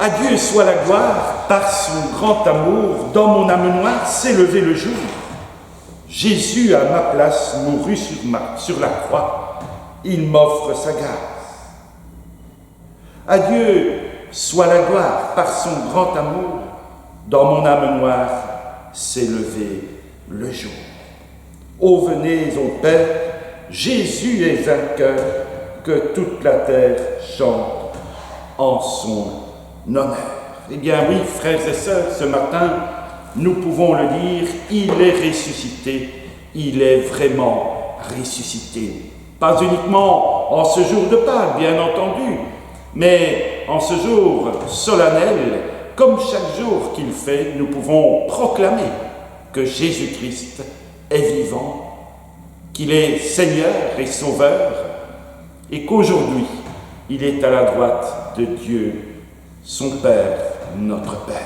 À Dieu soit la gloire, par son grand amour, dans mon âme noire s'est levé le jour. Jésus à ma place mourut sur la croix, il m'offre sa grâce. À Dieu soit la gloire, par son grand amour, dans mon âme noire s'est levé le jour. Ô venez au Père, Jésus est vainqueur, que toute la terre chante en son honneur. Eh bien oui, frères et sœurs, ce matin, nous pouvons le dire, il est ressuscité, il est vraiment ressuscité. Pas uniquement en ce jour de Pâques, bien entendu, mais en ce jour solennel, comme chaque jour qu'il fait, nous pouvons proclamer que Jésus-Christ est vivant, qu'il est Seigneur et Sauveur, et qu'aujourd'hui, il est à la droite de Dieu, son Père, notre Père.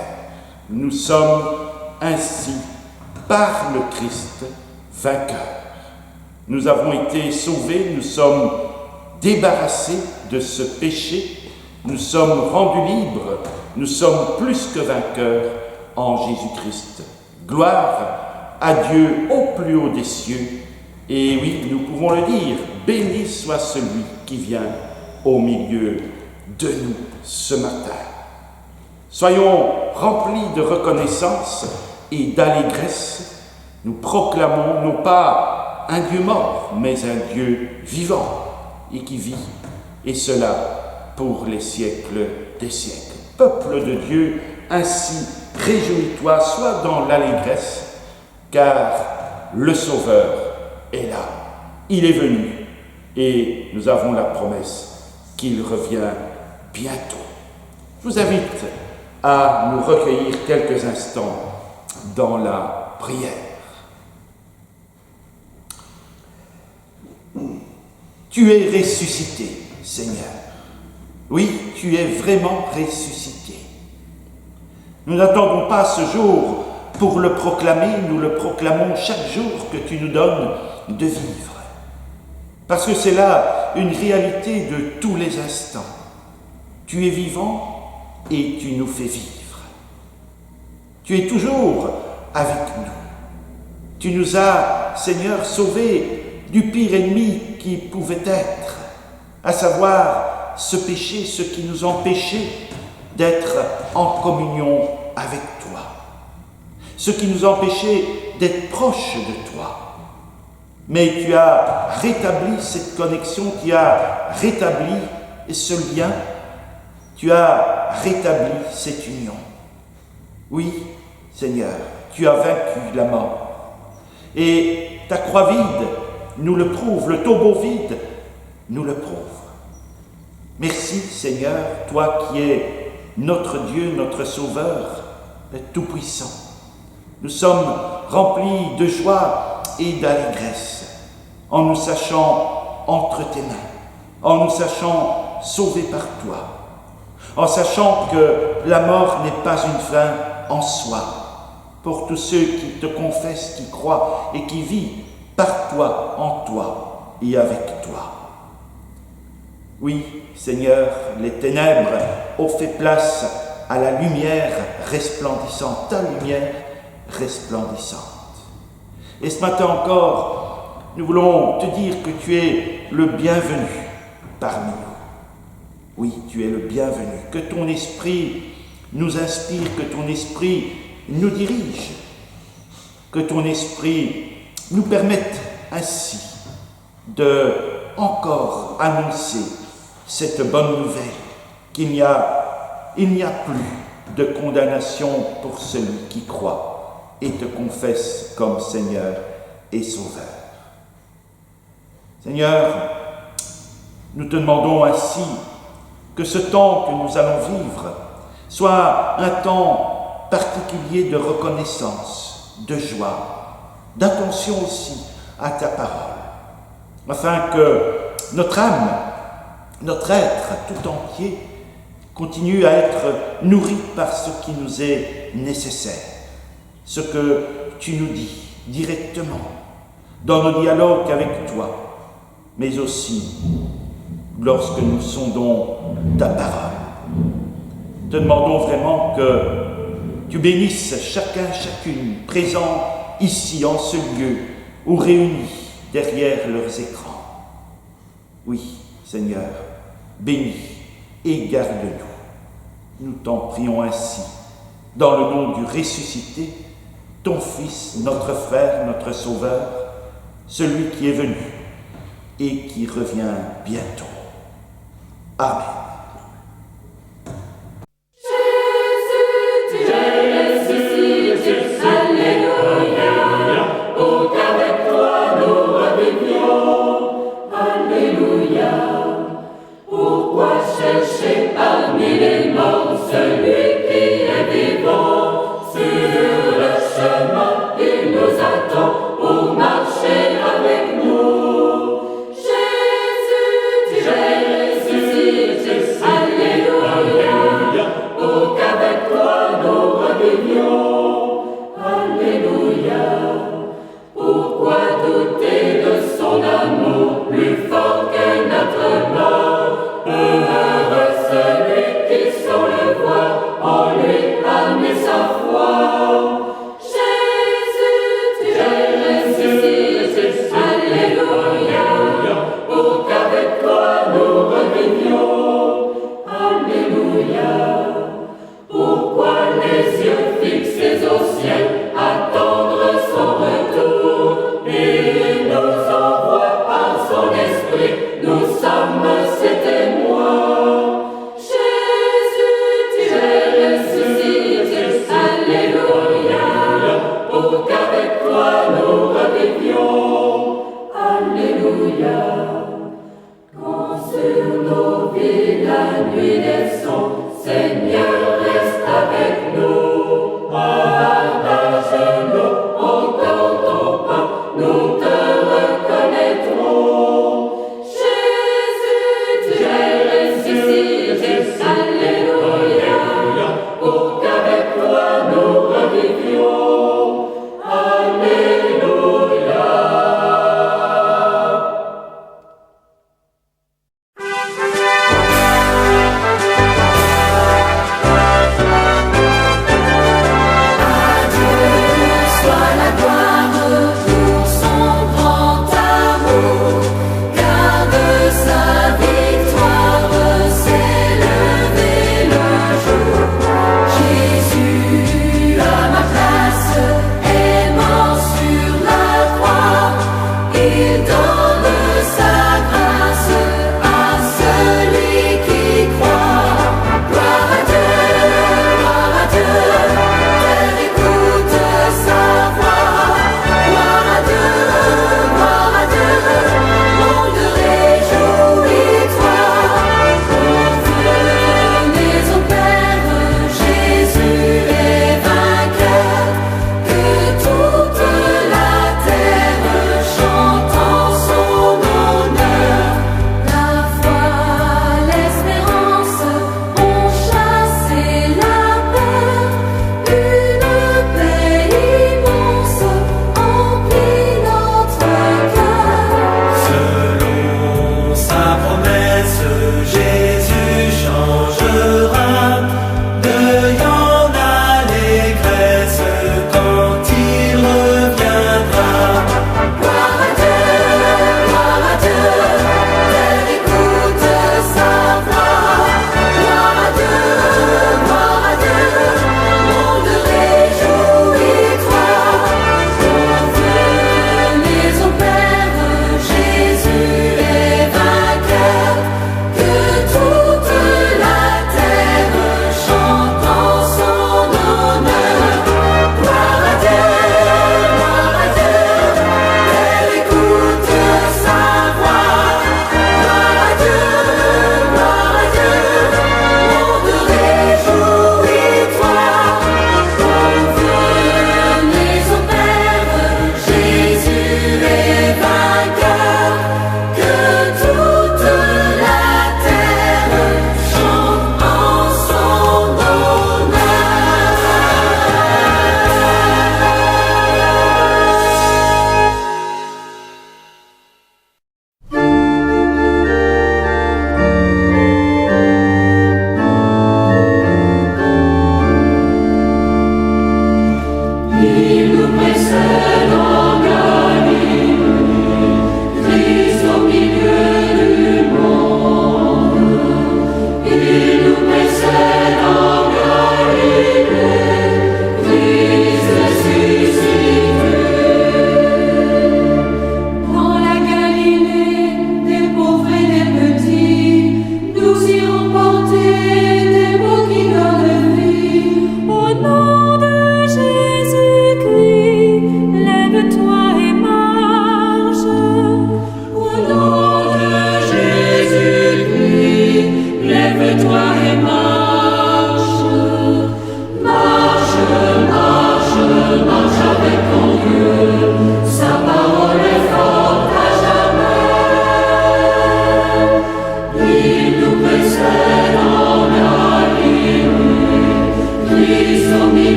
Nous sommes ainsi, par le Christ, vainqueurs. Nous avons été sauvés, nous sommes débarrassés de ce péché, nous sommes rendus libres, nous sommes plus que vainqueurs en Jésus-Christ. Gloire à Dieu au plus haut des cieux. Et oui, nous pouvons le dire, béni soit celui qui vient au milieu de nous ce matin. Soyons remplis de reconnaissance et d'allégresse. Nous proclamons non pas un Dieu mort, mais un Dieu vivant et qui vit, et cela pour les siècles des siècles. Peuple de Dieu, ainsi réjouis-toi, sois dans l'allégresse, car le Sauveur est là. Il est venu et nous avons la promesse qu'il revient bientôt. Je vous invite à nous recueillir quelques instants dans la prière. Tu es ressuscité, Seigneur. Oui, tu es vraiment ressuscité. Nous n'attendons pas ce jour pour le proclamer, nous le proclamons chaque jour que tu nous donnes de vivre. Parce que c'est là une réalité de tous les instants. Tu es vivant et tu nous fais vivre. Tu es toujours avec nous. Tu nous as, Seigneur, sauvés du pire ennemi qui pouvait être, à savoir ce péché, ce qui nous empêchait d'être en communion avec toi, ce qui nous empêchait d'être proches de toi. Mais tu as rétabli cette connexion, tu as rétabli ce lien, tu as rétabli cette union. Oui, Seigneur, tu as vaincu la mort. Et ta croix vide nous le prouve, le tombeau vide nous le prouve. Merci, Seigneur, toi qui es notre Dieu, notre Sauveur, tout-puissant. Nous sommes remplis de joie et d'allégresse en nous sachant entre tes mains, en nous sachant sauvés par toi, en sachant que la mort n'est pas une fin en soi, pour tous ceux qui te confessent, qui croient et qui vivent par toi, en toi et avec toi. Oui, Seigneur, les ténèbres ont fait place à la lumière resplendissante, ta lumière resplendissante. Et ce matin encore, nous voulons te dire que tu es le bienvenu parmi nous. Oui, tu es le bienvenu, que ton esprit nous inspire, que ton esprit nous dirige, que ton esprit nous permette ainsi de encore annoncer cette bonne nouvelle qu'il n'y a plus de condamnation pour celui qui croit et te confesse comme Seigneur et Sauveur. Seigneur, nous te demandons ainsi que ce temps que nous allons vivre soit un temps particulier de reconnaissance, de joie, d'attention aussi à ta parole, afin que notre âme, notre être tout entier continue à être nourri par ce qui nous est nécessaire, ce que tu nous dis directement dans nos dialogues avec toi, mais aussi lorsque nous sondons ta parole. Te demandons vraiment que tu bénisses chacun, chacune présent ici en ce lieu ou réunis derrière leurs écrans. Oui, Seigneur, bénis et garde-nous. Nous t'en prions ainsi, dans le nom du ressuscité, ton Fils, notre frère, notre Sauveur, celui qui est venu et qui revient bientôt. Amen. Alléluia.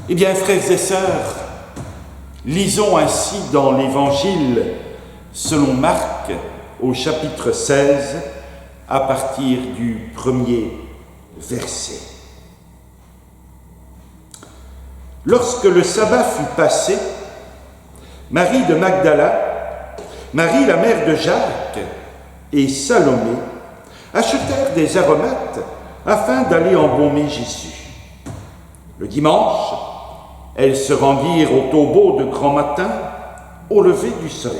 Eh bien, frères et sœurs, lisons ainsi dans l'Évangile selon Marc au chapitre 16 à partir du premier verset. Lorsque le sabbat fut passé, Marie de Magdala, Marie la mère de Jacques et Salomé achetèrent des aromates afin d'aller embaumer Jésus. Le dimanche, elles se rendirent au tombeau de grand matin, au lever du soleil.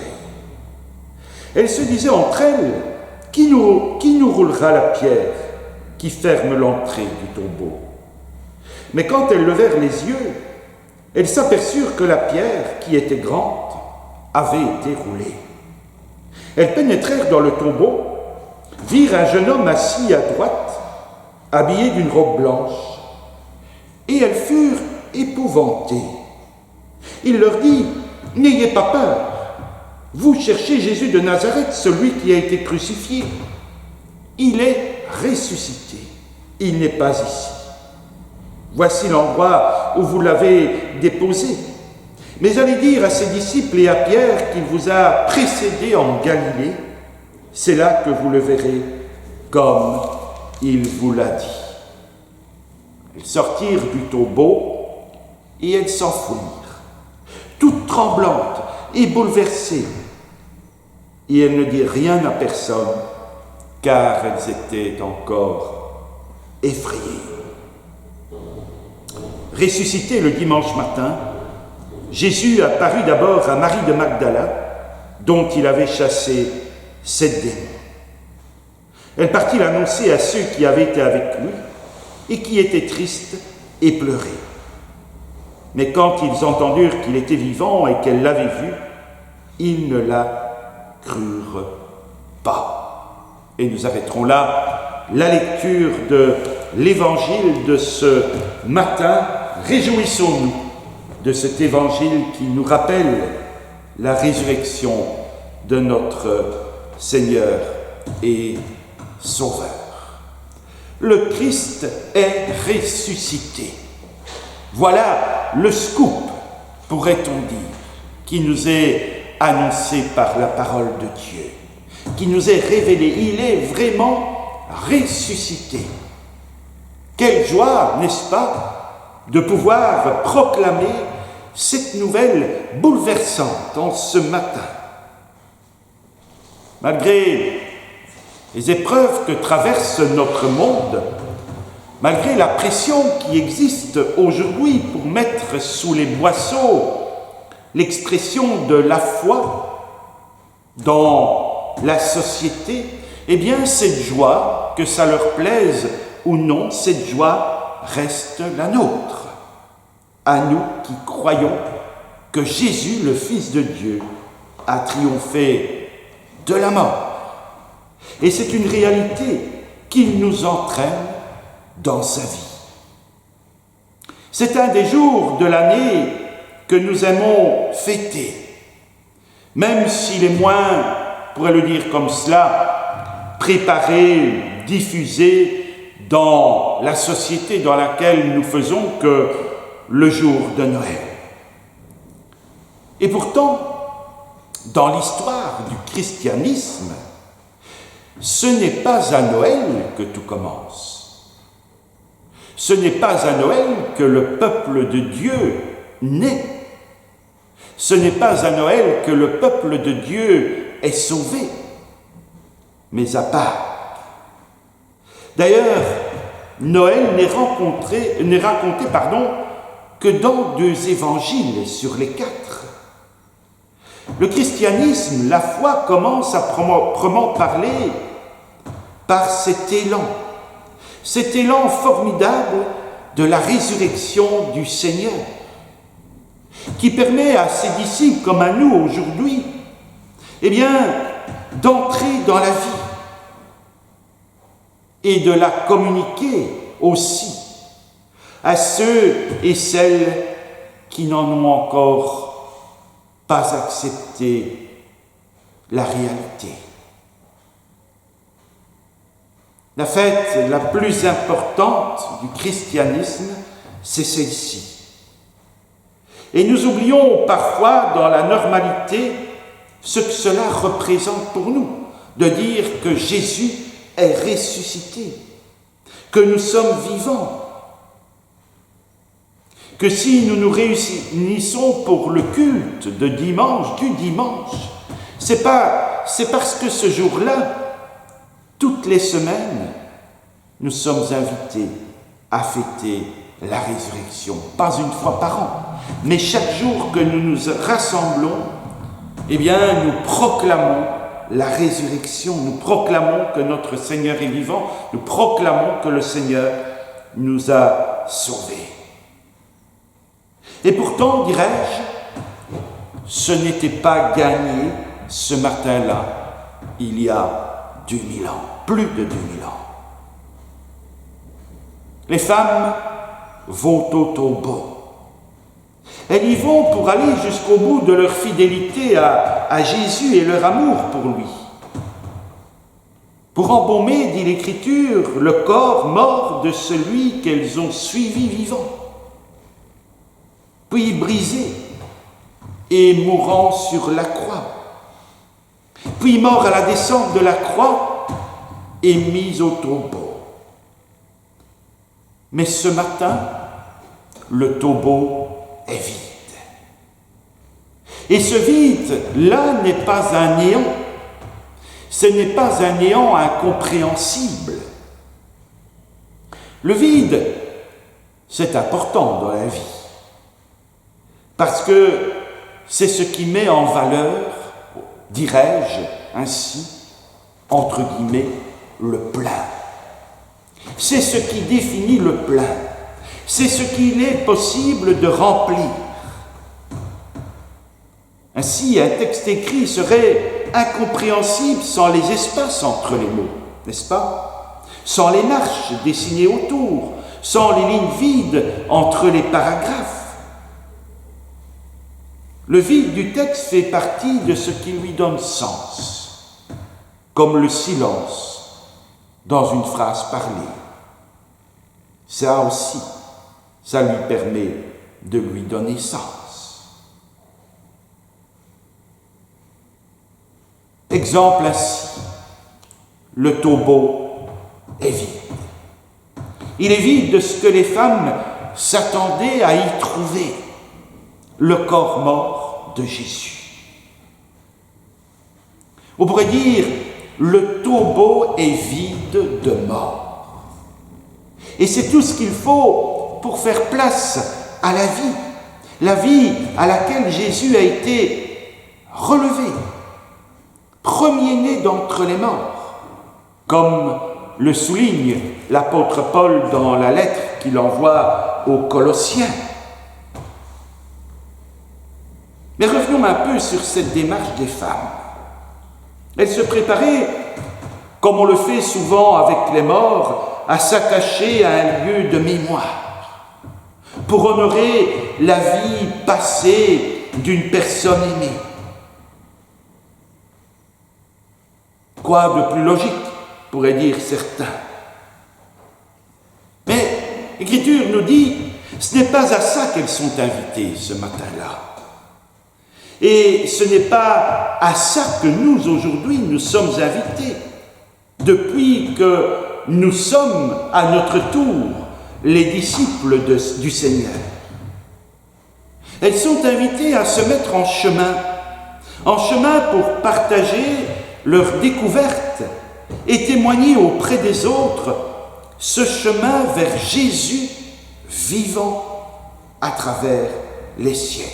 Elles se disaient entre elles, qui nous roulera la pierre qui ferme l'entrée du tombeau? Mais quand elles levèrent les yeux, elles s'aperçurent que la pierre, qui était grande, avait été roulée. Elles pénétrèrent dans le tombeau, virent un jeune homme assis à droite, habillé d'une robe blanche, et elles furent épouvantées. Il leur dit, « N'ayez pas peur, vous cherchez Jésus de Nazareth, celui qui a été crucifié. Il est ressuscité, il n'est pas ici. Voici l'endroit où vous l'avez déposé. Mais allez dire à ses disciples et à Pierre qu'il vous a précédé en Galilée. C'est là que vous le verrez, comme il vous l'a dit. » Elles sortirent du tombeau et elles s'enfuirent, toutes tremblantes et bouleversées. Et elles ne dirent rien à personne, car elles étaient encore effrayées. Ressuscité le dimanche matin, Jésus apparut d'abord à Marie de Magdala, dont il avait chassé 7 démons. Elle partit l'annoncer à ceux qui avaient été avec lui et qui étaient tristes et pleuraient. Mais quand ils entendirent qu'il était vivant et qu'elle l'avait vu, ils ne la crurent pas. Et nous arrêterons là la lecture de l'évangile de ce matin. Réjouissons-nous de cet évangile qui nous rappelle la résurrection de notre Seigneur et Sauveur. Le Christ est ressuscité. Voilà le scoop, pourrait-on dire, qui nous est annoncé par la parole de Dieu, qui nous est révélé. Il est vraiment ressuscité. Quelle joie, n'est-ce pas, de pouvoir proclamer cette nouvelle bouleversante en ce matin. Malgré Les épreuves que traverse notre monde, malgré la pression qui existe aujourd'hui pour mettre sous les boisseaux l'expression de la foi dans la société, eh bien cette joie, que ça leur plaise ou non, cette joie reste la nôtre. À nous qui croyons que Jésus, le Fils de Dieu, a triomphé de la mort. Et c'est une réalité qu'il nous entraîne dans sa vie. C'est un des jours de l'année que nous aimons fêter, même s'il est moins, on pourrait le dire comme cela, préparé, diffusé dans la société dans laquelle nous faisons que le jour de Noël. Et pourtant, dans l'histoire du christianisme, ce n'est pas à Noël que tout commence. Ce n'est pas à Noël que le peuple de Dieu naît. Ce n'est pas à Noël que le peuple de Dieu est sauvé, mais à Pâques. D'ailleurs, Noël n'est raconté que dans 2 évangiles sur les 4. Le christianisme, la foi, commence à proprement parler par cet élan formidable de la résurrection du Seigneur, qui permet à ses disciples, comme à nous aujourd'hui, eh bien, d'entrer dans la vie et de la communiquer aussi à ceux et celles qui n'en ont encore pas accepté la réalité. La fête la plus importante du christianisme, c'est celle-ci. Et nous oublions parfois dans la normalité ce que cela représente pour nous, de dire que Jésus est ressuscité, que nous sommes vivants, que si nous nous réunissons pour le culte du dimanche, c'est parce que ce jour-là, toutes les semaines, nous sommes invités à fêter la résurrection, pas une fois par an, mais chaque jour que nous nous rassemblons, eh bien, nous proclamons la résurrection, nous proclamons que notre Seigneur est vivant, nous proclamons que le Seigneur nous a sauvés. Et pourtant, dirais-je, ce n'était pas gagné ce matin-là, il y a 2000 ans, plus de 2000 ans. Les femmes vont au tombeau. Elles y vont pour aller jusqu'au bout de leur fidélité à Jésus et leur amour pour lui. Pour embaumer, dit l'Écriture, le corps mort de celui qu'elles ont suivi vivant, puis brisé et mourant sur la croix, puis mort à la descente de la croix et mis au tombeau. Mais ce matin, le tombeau est vide. Et ce vide-là n'est pas un néant. Ce n'est pas un néant incompréhensible. Le vide, c'est important dans la vie. Parce que c'est ce qui met en valeur, dirais-je ainsi, entre guillemets, le plein. C'est ce qui définit le plein. C'est ce qu'il est possible de remplir. Ainsi, un texte écrit serait incompréhensible sans les espaces entre les mots, n'est-ce pas? Sans les marches dessinées autour, sans les lignes vides entre les paragraphes. Le vide du texte fait partie de ce qui lui donne sens, comme le silence dans une phrase parlée. Ça aussi, ça lui permet de lui donner sens. Exemple ainsi, le tombeau est vide. Il est vide de ce que les femmes s'attendaient à y trouver, le corps mort de Jésus. On pourrait dire le tombeau est vide de mort. Et c'est tout ce qu'il faut pour faire place à la vie à laquelle Jésus a été relevé, premier-né d'entre les morts, comme le souligne l'apôtre Paul dans la lettre qu'il envoie aux Colossiens. Mais revenons un peu sur cette démarche des femmes. Elles se préparaient, comme on le fait souvent avec les morts, à s'attacher à un lieu de mémoire, pour honorer la vie passée d'une personne aimée. Quoi de plus logique, pourraient dire certains. Mais l'Écriture nous dit, ce n'est pas à ça qu'elles sont invitées ce matin-là. Et ce n'est pas à ça que nous, aujourd'hui, nous sommes invités, depuis que nous sommes, à notre tour, les disciples du Seigneur. Elles sont invitées à se mettre en chemin pour partager leur découverte et témoigner auprès des autres ce chemin vers Jésus vivant à travers les siècles.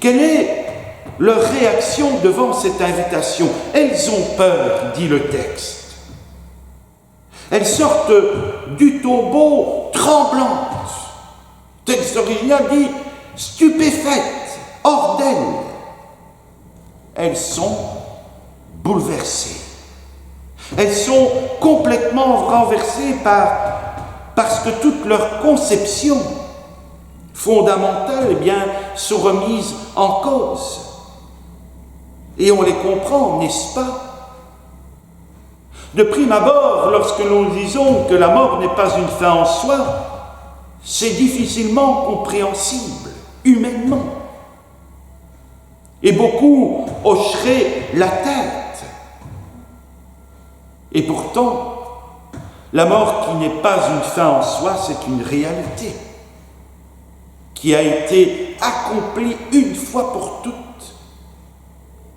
Quelle est leur réaction devant cette invitation? Elles ont peur, dit le texte. Elles sortent du tombeau tremblantes. Le texte original dit stupéfaites, hors d'elles. Elles sont bouleversées. Elles sont complètement renversées parce que toute leur conception fondamentales, sont remises en cause. Et on les comprend, n'est-ce pas? De prime abord, lorsque nous disons que la mort n'est pas une fin en soi, c'est difficilement compréhensible, humainement. Et beaucoup hocheraient la tête. Et pourtant, la mort qui n'est pas une fin en soi, c'est une réalité qui a été accompli une fois pour toutes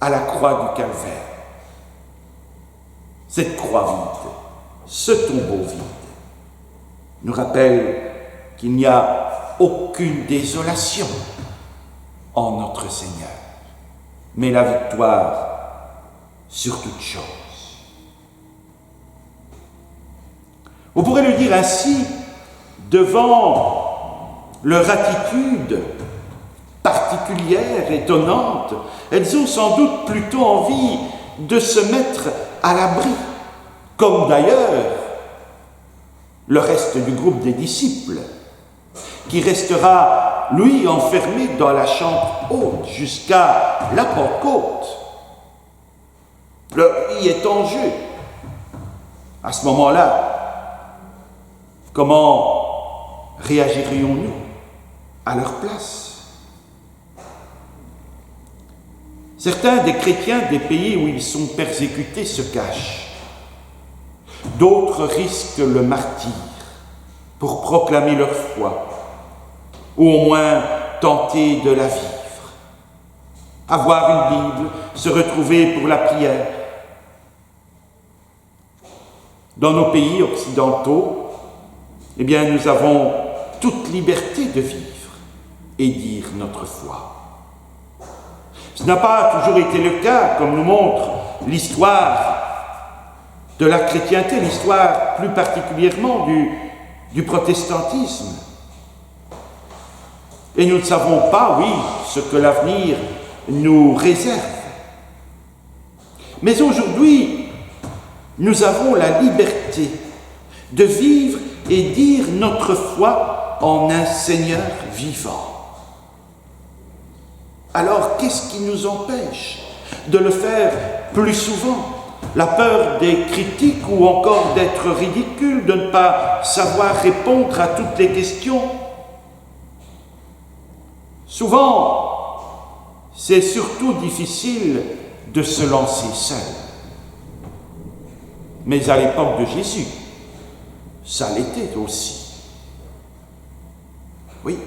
à la croix du Calvaire. Cette croix vide, ce tombeau vide, nous rappelle qu'il n'y a aucune désolation en notre Seigneur, mais la victoire sur toute chose. On pourrait le dire ainsi, devant leur attitude particulière, étonnante, elles ont sans doute plutôt envie de se mettre à l'abri, comme d'ailleurs le reste du groupe des disciples, qui restera, lui, enfermé dans la chambre haute jusqu'à la Pentecôte. Leur vie est en jeu. À ce moment-là, comment réagirions-nous à leur place? Certains des chrétiens des pays où ils sont persécutés se cachent. D'autres risquent le martyre pour proclamer leur foi, ou au moins tenter de la vivre. Avoir une Bible, se retrouver pour la prière. Dans nos pays occidentaux, nous avons toute liberté de vivre et dire notre foi. Ce n'a pas toujours été le cas, comme nous montre l'histoire de la chrétienté, l'histoire plus particulièrement du protestantisme. Et nous ne savons pas, oui, ce que l'avenir nous réserve. Mais aujourd'hui, nous avons la liberté de vivre et dire notre foi en un Seigneur vivant. Alors, qu'est-ce qui nous empêche de le faire plus souvent? La peur des critiques ou encore d'être ridicule, de ne pas savoir répondre à toutes les questions? Souvent, c'est surtout difficile de se lancer seul. Mais à l'époque de Jésus, ça l'était aussi. Oui,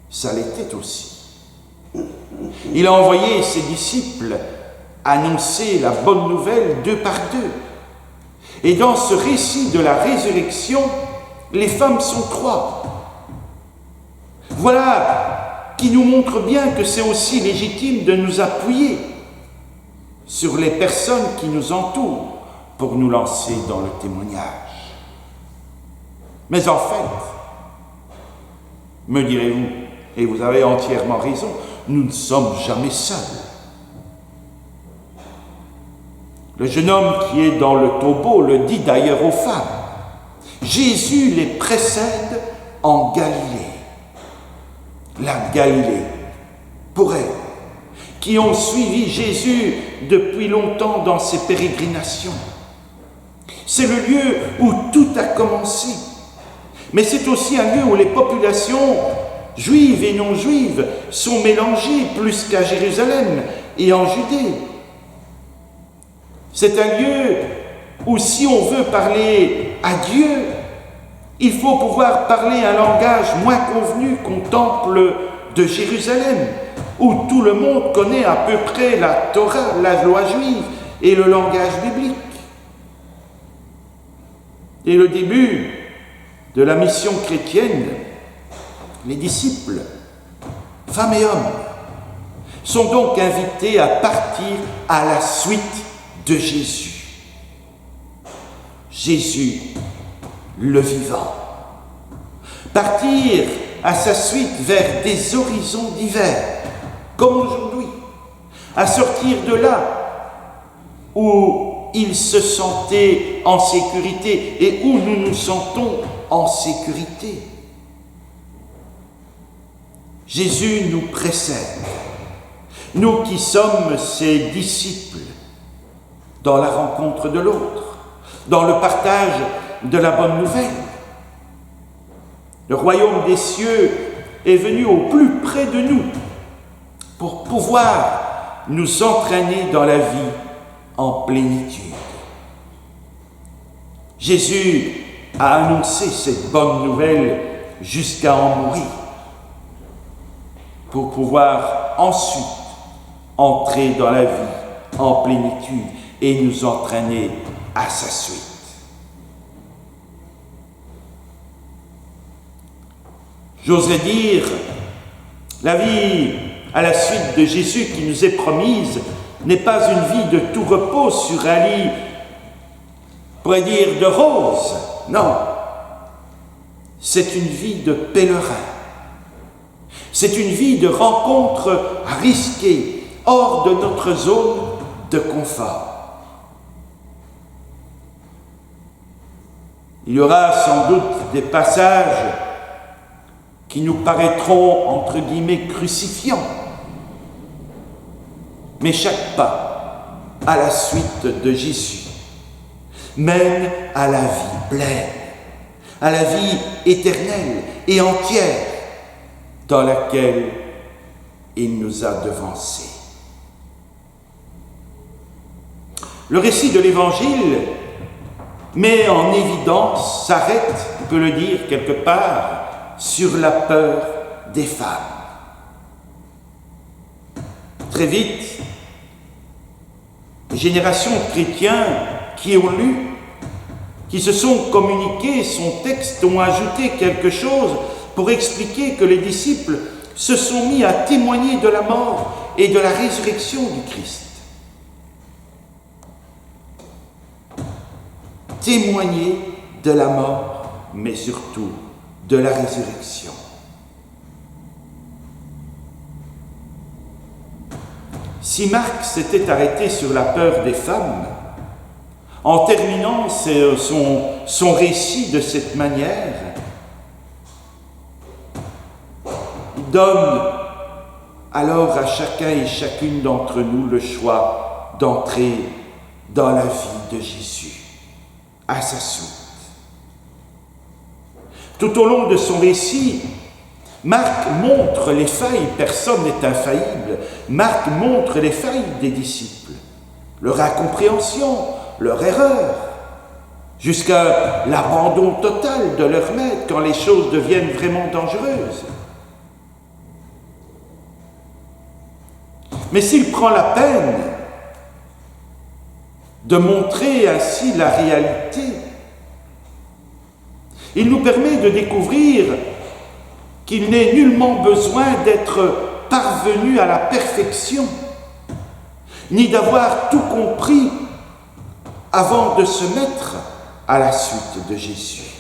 ça l'était aussi. Il a envoyé ses disciples annoncer la bonne nouvelle deux par deux. Et dans ce récit de la résurrection, les femmes sont trois. Voilà qui nous montre bien que c'est aussi légitime de nous appuyer sur les personnes qui nous entourent pour nous lancer dans le témoignage. Mais en fait, me direz-vous, et vous avez entièrement raison, nous ne sommes jamais seuls. Le jeune homme qui est dans le tombeau le dit d'ailleurs aux femmes. Jésus les précède en Galilée. La Galilée, pour elles, qui ont suivi Jésus depuis longtemps dans ses pérégrinations. C'est le lieu où tout a commencé. Mais c'est aussi un lieu où les populations juives et non juives sont mélangées plus qu'à Jérusalem et en Judée. C'est un lieu où si on veut parler à Dieu, il faut pouvoir parler un langage moins convenu qu'au temple de Jérusalem, où tout le monde connaît à peu près la Torah, la loi juive et le langage biblique. Et le début de la mission chrétienne, les disciples, femmes et hommes, sont donc invités à partir à la suite de Jésus. Jésus, le vivant. Partir à sa suite vers des horizons divers, comme aujourd'hui, à sortir de là où il se sentait en sécurité et où nous nous sentons en sécurité. Jésus nous précède, nous qui sommes ses disciples, dans la rencontre de l'autre, dans le partage de la bonne nouvelle. Le royaume des cieux est venu au plus près de nous pour pouvoir nous entraîner dans la vie en plénitude. Jésus a annoncé cette bonne nouvelle jusqu'à en mourir pour pouvoir ensuite entrer dans la vie en plénitude et nous entraîner à sa suite. J'oserais dire, la vie à la suite de Jésus qui nous est promise n'est pas une vie de tout repos sur un lit, on pourrait dire, de roses. Non, c'est une vie de pèlerin. C'est une vie de rencontres risquées, hors de notre zone de confort. Il y aura sans doute des passages qui nous paraîtront, entre guillemets, crucifiants. Mais chaque pas à la suite de Jésus mène à la vie pleine, à la vie éternelle et entière dans laquelle il nous a devancés. Le récit de l'Évangile met en évidence, s'arrête, on peut le dire quelque part, sur la peur des femmes. Très vite, les générations de chrétiens qui ont lu, qui se sont communiqués son texte, ont ajouté quelque chose pour expliquer que les disciples se sont mis à témoigner de la mort et de la résurrection du Christ. Témoigner de la mort, mais surtout de la résurrection. Si Marc s'était arrêté sur la peur des femmes, en terminant son récit de cette manière, il donne alors à chacun et chacune d'entre nous le choix d'entrer dans la vie de Jésus, à sa suite. Tout au long de son récit, Marc montre les failles, personne n'est infaillible. Marc montre les failles des disciples, leur incompréhension, leur erreur, jusqu'à l'abandon total de leur maître quand les choses deviennent vraiment dangereuses. Mais s'il prend la peine de montrer ainsi la réalité. Il nous permet de découvrir qu'il n'est nullement besoin d'être parvenu à la perfection, ni d'avoir tout compris avant de se mettre à la suite de Jésus.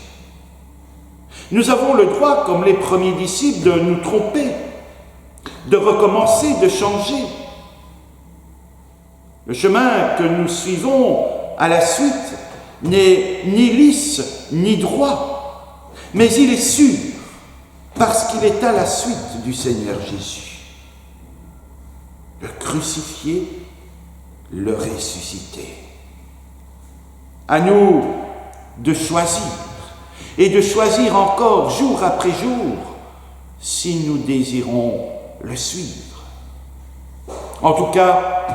Nous avons le droit, comme les premiers disciples, de nous tromper, de recommencer, de changer. Le chemin que nous suivons à la suite n'est ni lisse ni droit, mais il est sûr parce qu'il est à la suite du Seigneur Jésus. Le crucifié, le ressuscité. À nous de choisir, et de choisir encore jour après jour si nous désirons le suivre. En tout cas,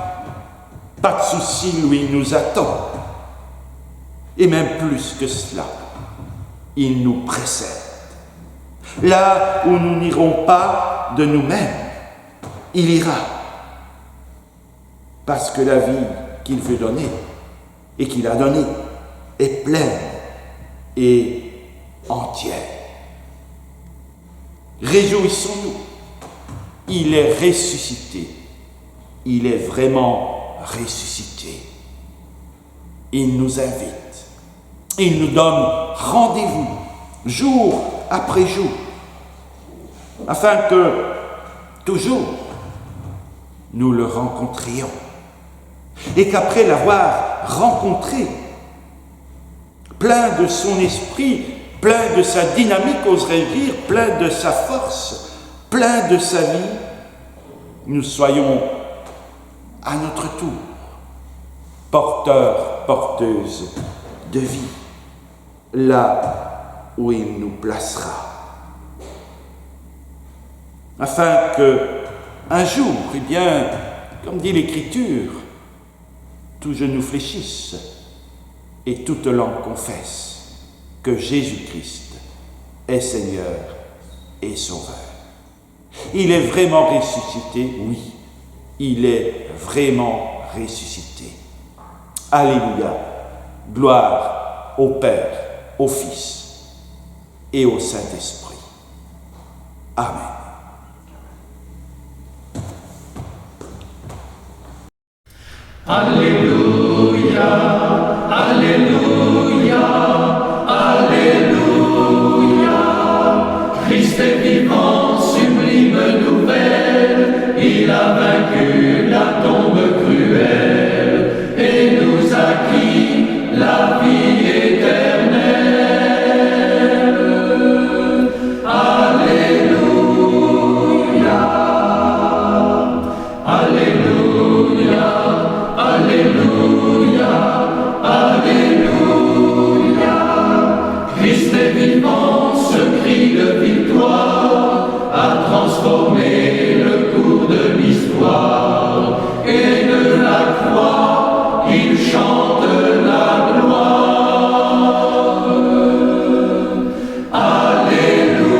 pas de souci, lui nous attend. Et même plus que cela, il nous précède. Là où nous n'irons pas de nous-mêmes, il ira. Parce que la vie qu'il veut donner et qu'il a donnée est pleine et entière. Réjouissons-nous. Il est ressuscité. Il est vraiment ressuscité. Il nous invite. Il nous donne rendez-vous jour après jour, afin que toujours nous le rencontrions et qu'après l'avoir rencontré, plein de son esprit, plein de sa dynamique, oserais-je dire, plein de sa force, plein de sa vie, nous soyons à notre tour porteurs, porteuses de vie, là où il nous placera. Afin que, un jour, eh bien, comme dit l'Écriture, tout genou fléchisse et toute langue confesse que Jésus-Christ est Seigneur et Sauveur. Il est vraiment ressuscité, oui, il est vraiment ressuscité. Alléluia, gloire au Père, au Fils et au Saint-Esprit. Amen. Alléluia, Alléluia, Alléluia. Christ est vivant, sublime nouvelle, il a vaincu la tombe cruelle et nous a acquis la vie éternelle. Alléluia, Alléluia. Alléluia, Alléluia. Christ est vivant, ce cri de victoire a transformé le cours de l'histoire. Et de la croix, il chante la gloire. Alléluia,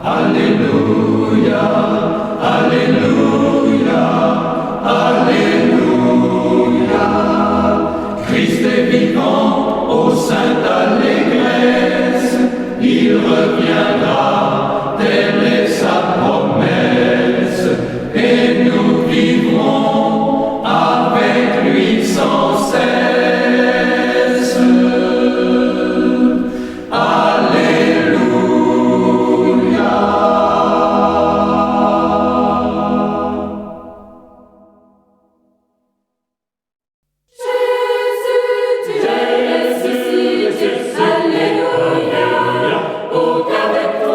Alléluia, Alléluia. Alléluia, Christ est vivant au sein d'allégresse, il reviendra, telle est sa promesse, et nous vivrons avec lui sans cesse. Alléluia, au avec toi.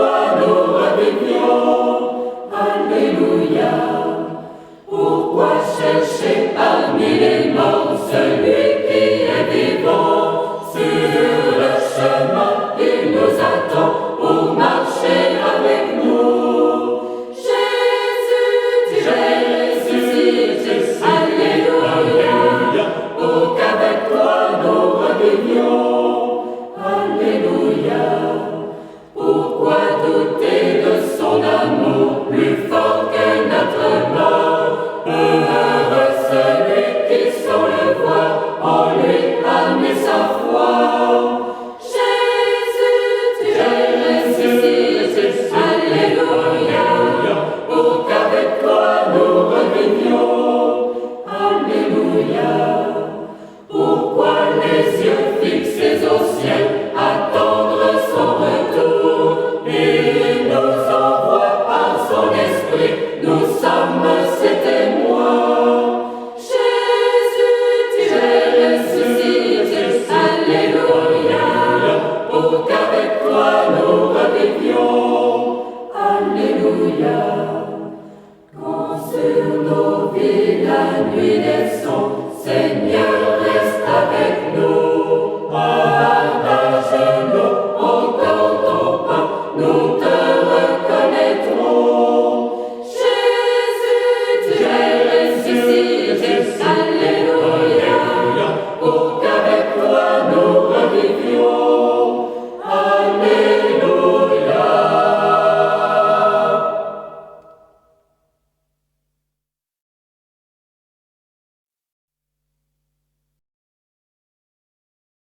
sauver la nuit des sons, Seigneur.